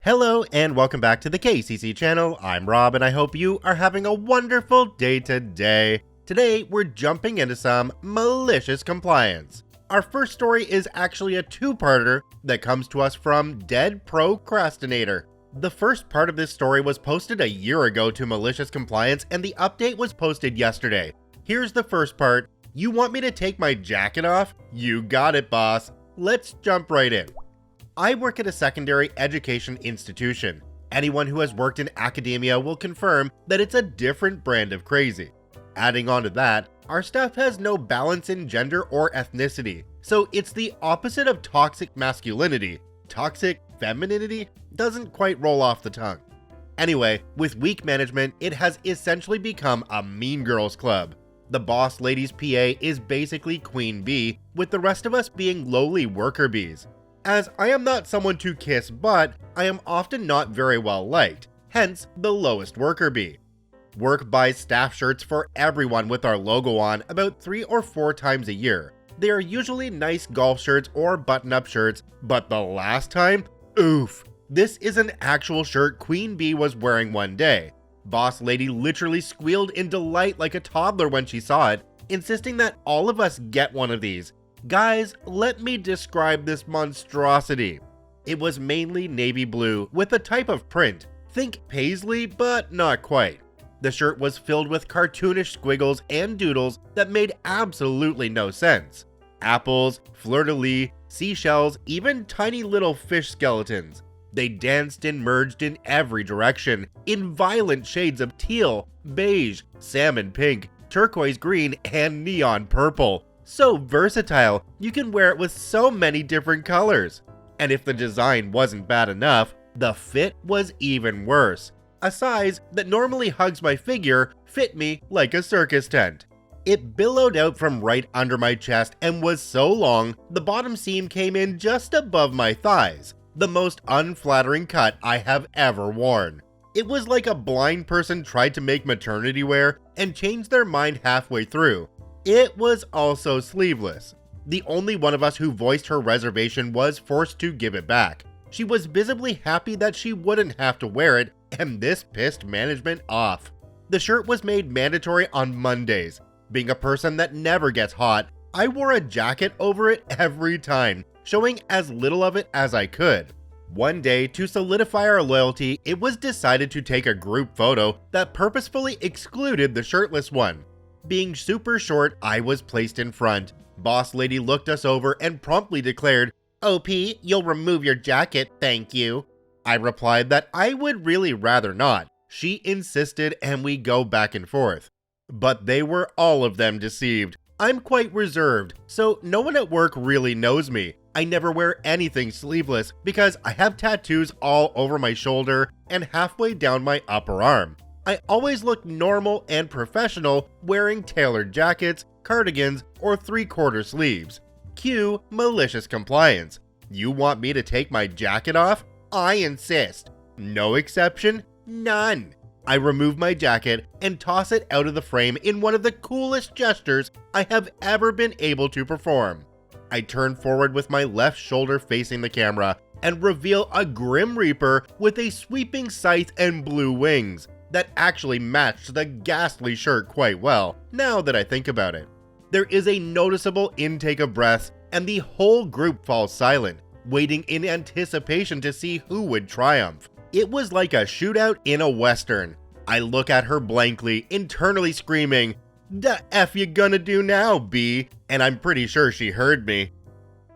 Hello and welcome back to the KCC channel. I'm Rob and I hope you are having a wonderful day today. Today we're jumping into some malicious compliance. Our first story is actually a two-parter that comes to us from Dead Procrastinator. The first part of this story was posted a year ago to Malicious Compliance and the update was posted yesterday. Here's the first part. You want me to take my jacket off? You got it, boss. Let's jump right in. I work at a secondary education institution. Anyone who has worked in academia will confirm that it's a different brand of crazy. Adding on to that, our staff has no balance in gender or ethnicity, so it's the opposite of toxic masculinity. Toxic femininity doesn't quite roll off the tongue. Anyway, with weak management, it has essentially become a mean girls club. The boss lady's PA is basically Queen Bee, with the rest of us being lowly worker bees. As I am not someone to kiss butt, I am often not very well liked, hence the lowest worker bee. Work buys staff shirts for everyone with our logo on about 3 or 4 times a year. They are usually nice golf shirts or button-up shirts, but the last time? Oof. This is an actual shirt Queen Bee was wearing one day. Boss lady literally squealed in delight like a toddler when she saw it, insisting that all of us get one of these. Guys, let me describe this monstrosity. It was mainly navy blue with a type of print. Think paisley, but not quite. The shirt was filled with cartoonish squiggles and doodles that made absolutely no sense. Apples, fleur-de-lis, seashells, even tiny little fish skeletons. They danced and merged in every direction, in violent shades of teal, beige, salmon pink, turquoise green, and neon purple. So versatile, you can wear it with so many different colors. And if the design wasn't bad enough, the fit was even worse. A size that normally hugs my figure fit me like a circus tent. It billowed out from right under my chest and was so long, the bottom seam came in just above my thighs. The most unflattering cut I have ever worn. It was like a blind person tried to make maternity wear and changed their mind halfway through. It was also sleeveless. The only one of us who voiced her reservation was forced to give it back. She was visibly happy that she wouldn't have to wear it, and this pissed management off. The shirt was made mandatory on Mondays. Being a person that never gets hot, I wore a jacket over it every time, showing as little of it as I could. One day, to solidify our loyalty, it was decided to take a group photo that purposefully excluded the shirtless one. Being super short, I was placed in front. Boss lady looked us over and promptly declared, "OP, you'll remove your jacket, thank you." I replied that I would really rather not. She insisted and we go back and forth. But they were all of them deceived. I'm quite reserved, so no one at work really knows me. I never wear anything sleeveless because I have tattoos all over my shoulder and halfway down my upper arm. I always look normal and professional wearing tailored jackets, cardigans, or 3/4 sleeves. Cue malicious compliance. You want me to take my jacket off? I insist. No exception? None. I remove my jacket and toss it out of the frame in one of the coolest gestures I have ever been able to perform. I turn forward with my left shoulder facing the camera and reveal a Grim Reaper with a sweeping scythe and blue wings that actually matched the ghastly shirt quite well, now that I think about it. There is a noticeable intake of breaths and the whole group falls silent, waiting in anticipation to see who would triumph. It was like a shootout in a western. I look at her blankly, internally screaming, "The F you gonna do now, B?" And I'm pretty sure she heard me.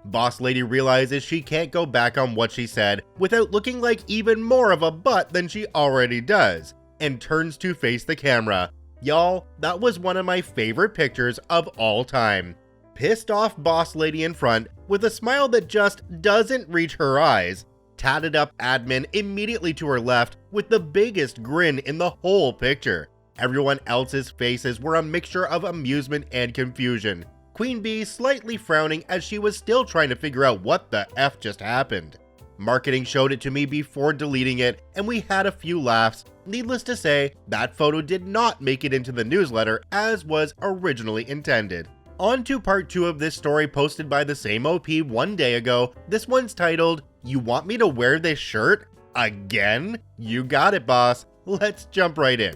Boss lady realizes she can't go back on what she said without looking like even more of a butt than she already does, and turns to face the camera. Y'all, that was one of my favorite pictures of all time. Pissed off boss lady in front with a smile that just doesn't reach her eyes. Tatted up admin immediately to her left with the biggest grin in the whole picture. Everyone else's faces were a mixture of amusement and confusion. Queen Bee slightly frowning as she was still trying to figure out what the F just happened. Marketing showed it to me before deleting it, and we had a few laughs. Needless to say, that photo did not make it into the newsletter as was originally intended. On to part 2 of this story posted by the same OP one day ago. This one's titled, "You Want Me to Wear This Shirt?" Again? You got it, boss. Let's jump right in.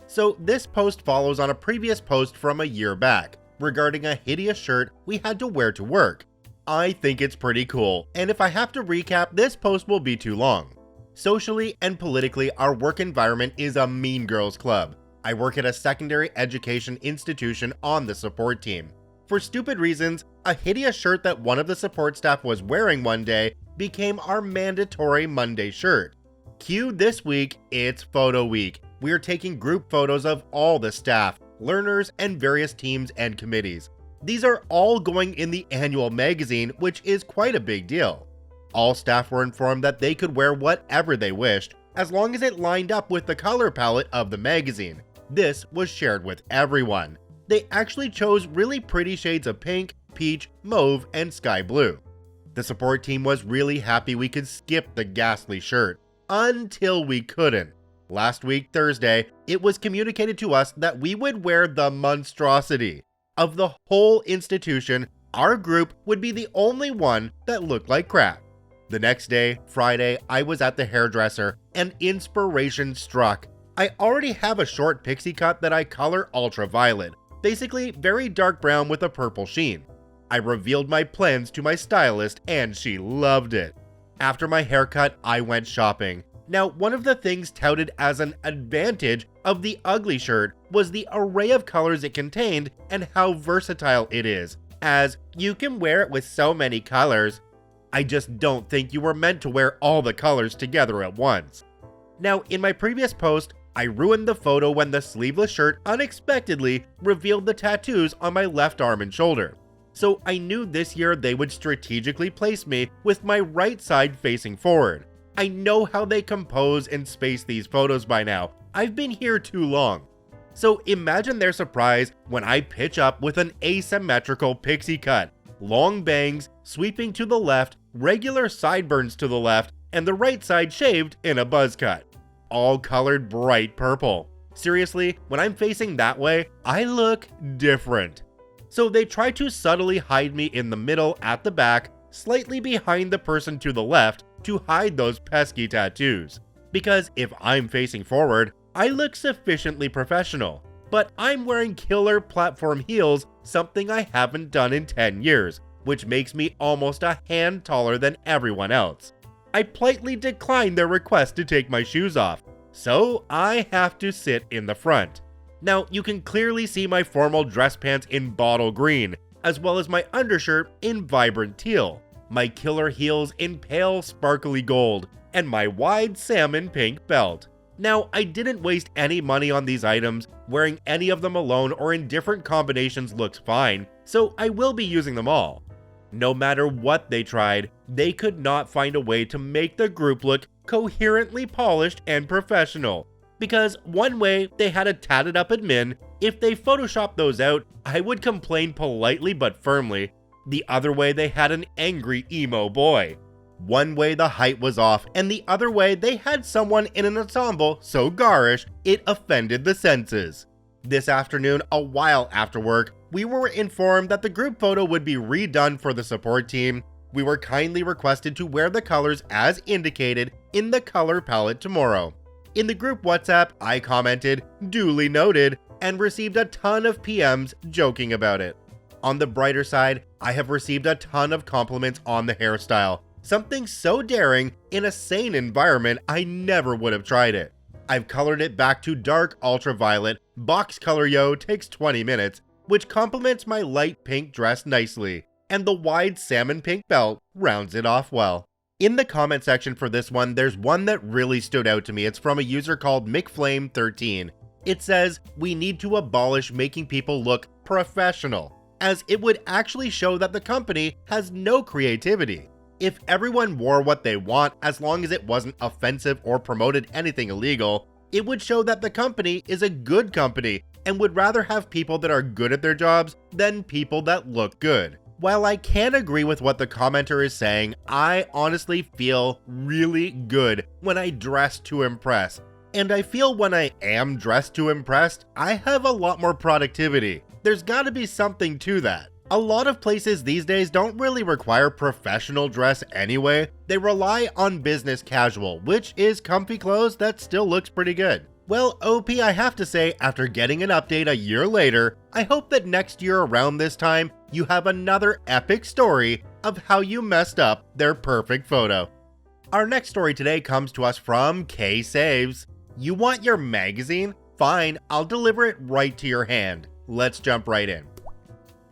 So this post follows on a previous post from a year back regarding a hideous shirt we had to wear to work. I think it's pretty cool, and if I have to recap, this post will be too long. Socially and politically, our work environment is a mean girls club. I work at a secondary education institution on the support team. For stupid reasons, a hideous shirt that one of the support staff was wearing one day became our mandatory Monday shirt. Cue this week, it's photo week. We are taking group photos of all the staff, learners, and various teams and committees. These are all going in the annual magazine, which is quite a big deal. All staff were informed that they could wear whatever they wished, as long as it lined up with the color palette of the magazine. This was shared with everyone. They actually chose really pretty shades of pink, peach, mauve, and sky blue. The support team was really happy we could skip the ghastly shirt, until we couldn't. Last week, Thursday, it was communicated to us that we would wear the monstrosity. Of the whole institution, our group would be the only one that looked like crap. The next day, Friday, I was at the hairdresser and inspiration struck. I already have a short pixie cut that I color ultraviolet, basically very dark brown with a purple sheen. I revealed my plans to my stylist and she loved it. After my haircut, I went shopping. Now, one of the things touted as an advantage of the ugly shirt was the array of colors it contained and how versatile it is, as you can wear it with so many colors. I just don't think you were meant to wear all the colors together at once. Now, in my previous post, I ruined the photo when the sleeveless shirt unexpectedly revealed the tattoos on my left arm and shoulder. So I knew this year they would strategically place me with my right side facing forward. I know how they compose and space these photos by now. I've been here too long. So imagine their surprise when I pitch up with an asymmetrical pixie cut. Long bangs, sweeping to the left, regular sideburns to the left, and the right side shaved in a buzz cut. All colored bright purple. Seriously, when I'm facing that way, I look different. So they try to subtly hide me in the middle at the back, slightly behind the person to the left, to hide those pesky tattoos. Because if I'm facing forward, I look sufficiently professional. But I'm wearing killer platform heels, something I haven't done in 10 years, which makes me almost a hand taller than everyone else. I politely declined their request to take my shoes off, so I have to sit in the front. Now, you can clearly see my formal dress pants in bottle green, as well as my undershirt in vibrant teal, my killer heels in pale sparkly gold, and my wide salmon pink belt. Now, I didn't waste any money on these items. Wearing any of them alone or in different combinations looks fine, so I will be using them all. No matter what they tried, they could not find a way to make the group look coherently polished and professional. Because one way they had a tatted up admin, if they photoshopped those out, I would complain politely but firmly. The other way they had an angry emo boy. One way the height was off, and the other way they had someone in an ensemble so garish it offended the senses. This afternoon, a while after work, we were informed that the group photo would be redone for the support team. We were kindly requested to wear the colors as indicated in the color palette tomorrow. In the group WhatsApp, I commented, "Duly noted," and received a ton of PMs joking about it. On the brighter side, I have received a ton of compliments on the hairstyle. Something so daring, in a sane environment, I never would have tried it. I've colored it back to dark ultraviolet, box color yo takes 20 minutes, which complements my light pink dress nicely, and the wide salmon pink belt rounds it off well. In the comment section for this one, there's one that really stood out to me. It's from a user called McFlame13. It says, "We need to abolish making people look professional, as it would actually show that the company has no creativity. If everyone wore what they want, as long as it wasn't offensive or promoted anything illegal, it would show that the company is a good company and would rather have people that are good at their jobs than people that look good." While I can agree with what the commenter is saying, I honestly feel really good when I dress to impress. And I feel when I am dressed to impress, I have a lot more productivity. There's gotta be something to that. A lot of places these days don't really require professional dress anyway. They rely on business casual, which is comfy clothes that still looks pretty good. Well, OP, I have to say, after getting an update a year later, I hope that next year around this time, you have another epic story of how you messed up their perfect photo. Our next story today comes to us from kaysavs. You want your magazine? Fine, I'll deliver it right to your hand. Let's jump right in.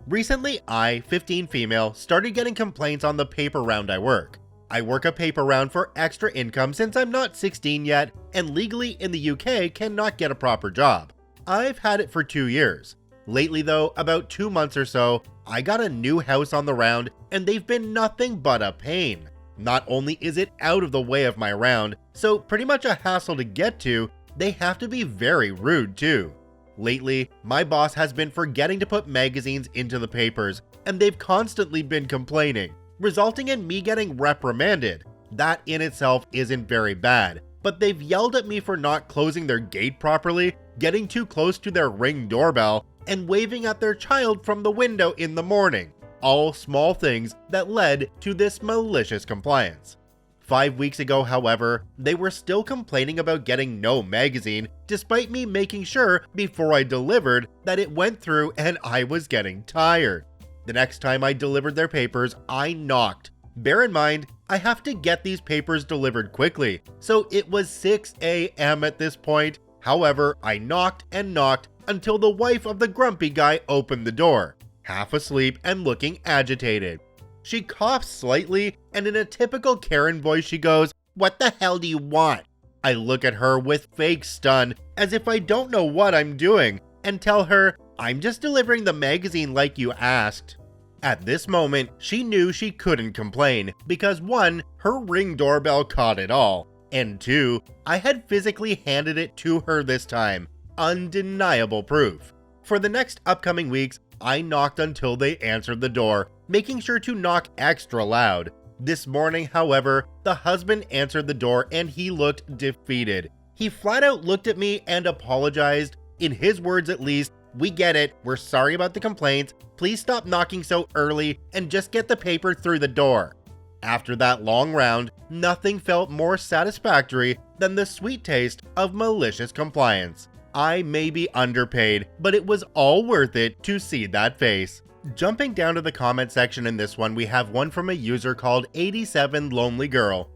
Recently, I, 15 female, started getting complaints on the paper round I work. I work a paper round for extra income since I'm not 16 yet and legally in the UK cannot get a proper job. I've had it for 2 years. Lately though, about 2 months or so, I got a new house on the round and they've been nothing but a pain. Not only is it out of the way of my round, so pretty much a hassle to get to, they have to be very rude too. Lately, my boss has been forgetting to put magazines into the papers, and they've constantly been complaining, resulting in me getting reprimanded. That in itself isn't very bad, but they've yelled at me for not closing their gate properly, getting too close to their Ring doorbell, and waving at their child from the window in the morning. All small things that led to this malicious compliance. 5 weeks ago, however, they were still complaining about getting no magazine, despite me making sure before I delivered that it went through and I was getting tired. The next time I delivered their papers, I knocked. Bear in mind, I have to get these papers delivered quickly, so it was 6 a.m. at this point. However, I knocked and knocked until the wife of the grumpy guy opened the door, half asleep and looking agitated. She coughs slightly, and in a typical Karen voice she goes, "What the hell do you want?" I look at her with fake stun, as if I don't know what I'm doing, and tell her, "I'm just delivering the magazine like you asked." At this moment, she knew she couldn't complain, because 1, her Ring doorbell caught it all, and 2, I had physically handed it to her this time. Undeniable proof. For the next upcoming weeks, I knocked until they answered the door, making sure to knock extra loud. This morning, however, the husband answered the door and he looked defeated. He flat out looked at me and apologized. In his words at least, "We get it, we're sorry about the complaints, please stop knocking so early and just get the paper through the door." After that long round, nothing felt more satisfactory than the sweet taste of malicious compliance. I may be underpaid, but it was all worth it to see that face. Jumping down to the comment section in this one, we have one from a user called 87 Lonely Girl.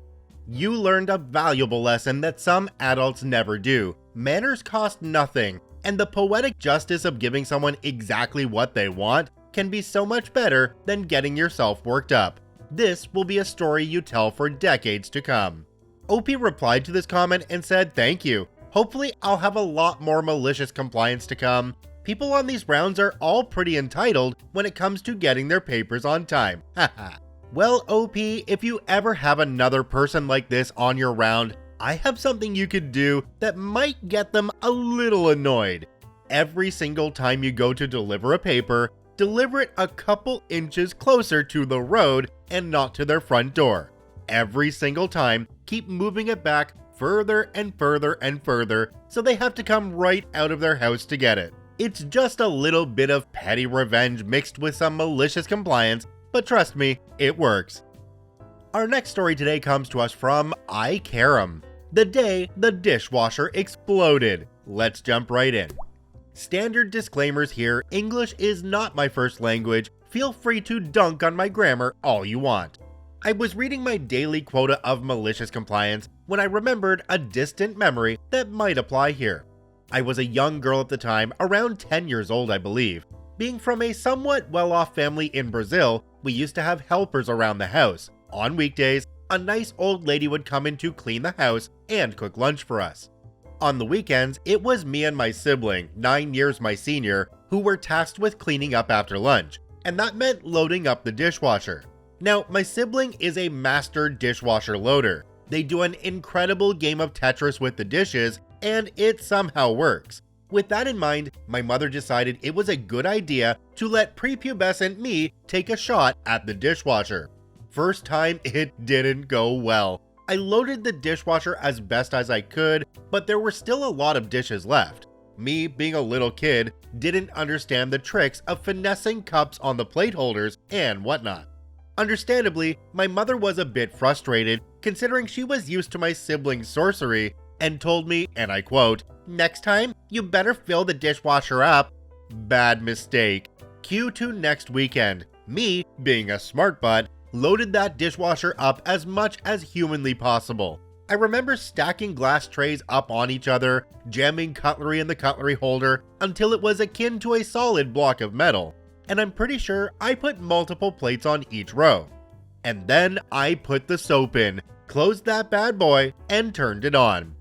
You learned a valuable lesson that some adults never do. Manners cost nothing, and the poetic justice of giving someone exactly what they want can be so much better than getting yourself worked up. This will be a story you tell for decades to come. OP replied to this comment and said thank you. Hopefully I'll have a lot more malicious compliance to come. People on these rounds are all pretty entitled when it comes to getting their papers on time. Haha. Well, OP, if you ever have another person like this on your round, I have something you could do that might get them a little annoyed. Every single time you go to deliver a paper, deliver it a couple inches closer to the road and not to their front door. Every single time, keep moving it back further and further and further, so they have to come right out of their house to get it. It's just a little bit of petty revenge mixed with some malicious compliance, but trust me, it works. Our next story today comes to us from ikarem. The day the dishwasher exploded. Let's jump right in. Standard disclaimers here, English is not my first language. Feel free to dunk on my grammar all you want. I was reading my daily quota of malicious compliance when I remembered a distant memory that might apply here. I was a young girl at the time, around 10 years old I believe. Being from a somewhat well-off family in Brazil, we used to have helpers around the house. On weekdays, a nice old lady would come in to clean the house and cook lunch for us. On the weekends, it was me and my sibling, 9 years my senior, who were tasked with cleaning up after lunch, and that meant loading up the dishwasher. Now, my sibling is a master dishwasher loader. They do an incredible game of Tetris with the dishes, and it somehow works. With that in mind, my mother decided it was a good idea to let prepubescent me take a shot at the dishwasher. First time, it didn't go well. I loaded the dishwasher as best as I could, but there were still a lot of dishes left. me, being a little kid, didn't understand the tricks of finessing cups on the plate holders and whatnot. Understandably, my mother was a bit frustrated considering she was used to my siblings' sorcery and told me, and I quote, "Next time, you better fill the dishwasher up." Bad mistake. Cue to next weekend. Me, being a smart butt, loaded that dishwasher up as much as humanly possible. I remember stacking glass trays up on each other, jamming cutlery in the cutlery holder until it was akin to a solid block of metal, and I'm pretty sure I put multiple plates on each row. And then I put the soap in, closed that bad boy, and turned it on.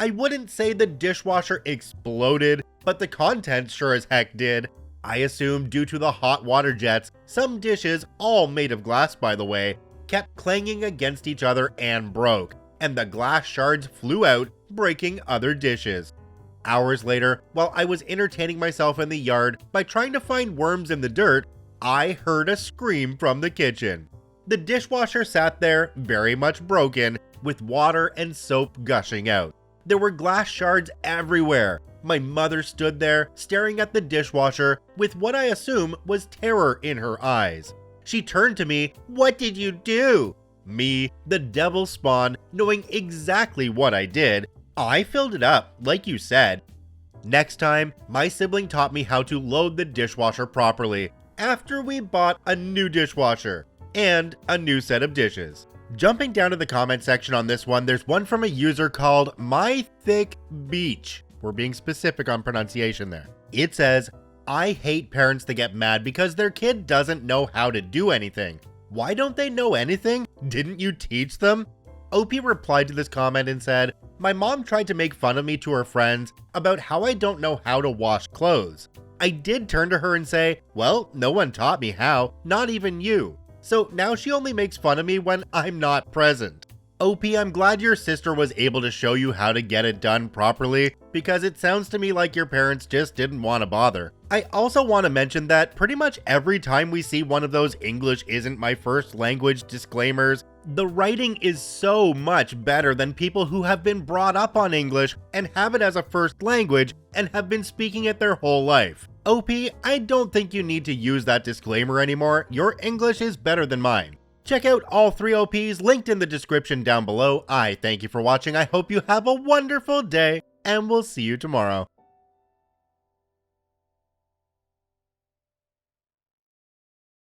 I wouldn't say the dishwasher exploded, but the contents sure as heck did. I assume due to the hot water jets, some dishes, all made of glass by the way, kept clanging against each other and broke, and the glass shards flew out, breaking other dishes. Hours later, while I was entertaining myself in the yard by trying to find worms in the dirt, I heard a scream from the kitchen. The dishwasher sat there, very much broken, with water and soap gushing out. There were glass shards everywhere. My mother stood there, staring at the dishwasher with what I assume was terror in her eyes. She turned to me, "What did you do?" Me, the devil spawn, knowing exactly what I did, I filled it up, like you said. Next time, my sibling taught me how to load the dishwasher properly, after we bought a new dishwasher and a new set of dishes. Jumping down to the comment section on this one, there's one from a user called My Thick Beach. We're being specific on pronunciation there. It says, "I hate parents that get mad because their kid doesn't know how to do anything. Why don't they know anything? Didn't you teach them?" OP replied to this comment and said, "My mom tried to make fun of me to her friends about how I don't know how to wash clothes. I did turn to her and say, well, no one taught me how, not even you. So now she only makes fun of me when I'm not present." OP, I'm glad your sister was able to show you how to get it done properly, because it sounds to me like your parents just didn't want to bother. I also want to mention that pretty much every time we see one of those English isn't my first language disclaimers, the writing is so much better than people who have been brought up on English and have it as a first language and have been speaking it their whole life. OP, I don't think you need to use that disclaimer anymore. Your English is better than mine. Check out all 3 OPs linked in the description down below. I thank you for watching. I hope you have a wonderful day, and we'll see you tomorrow.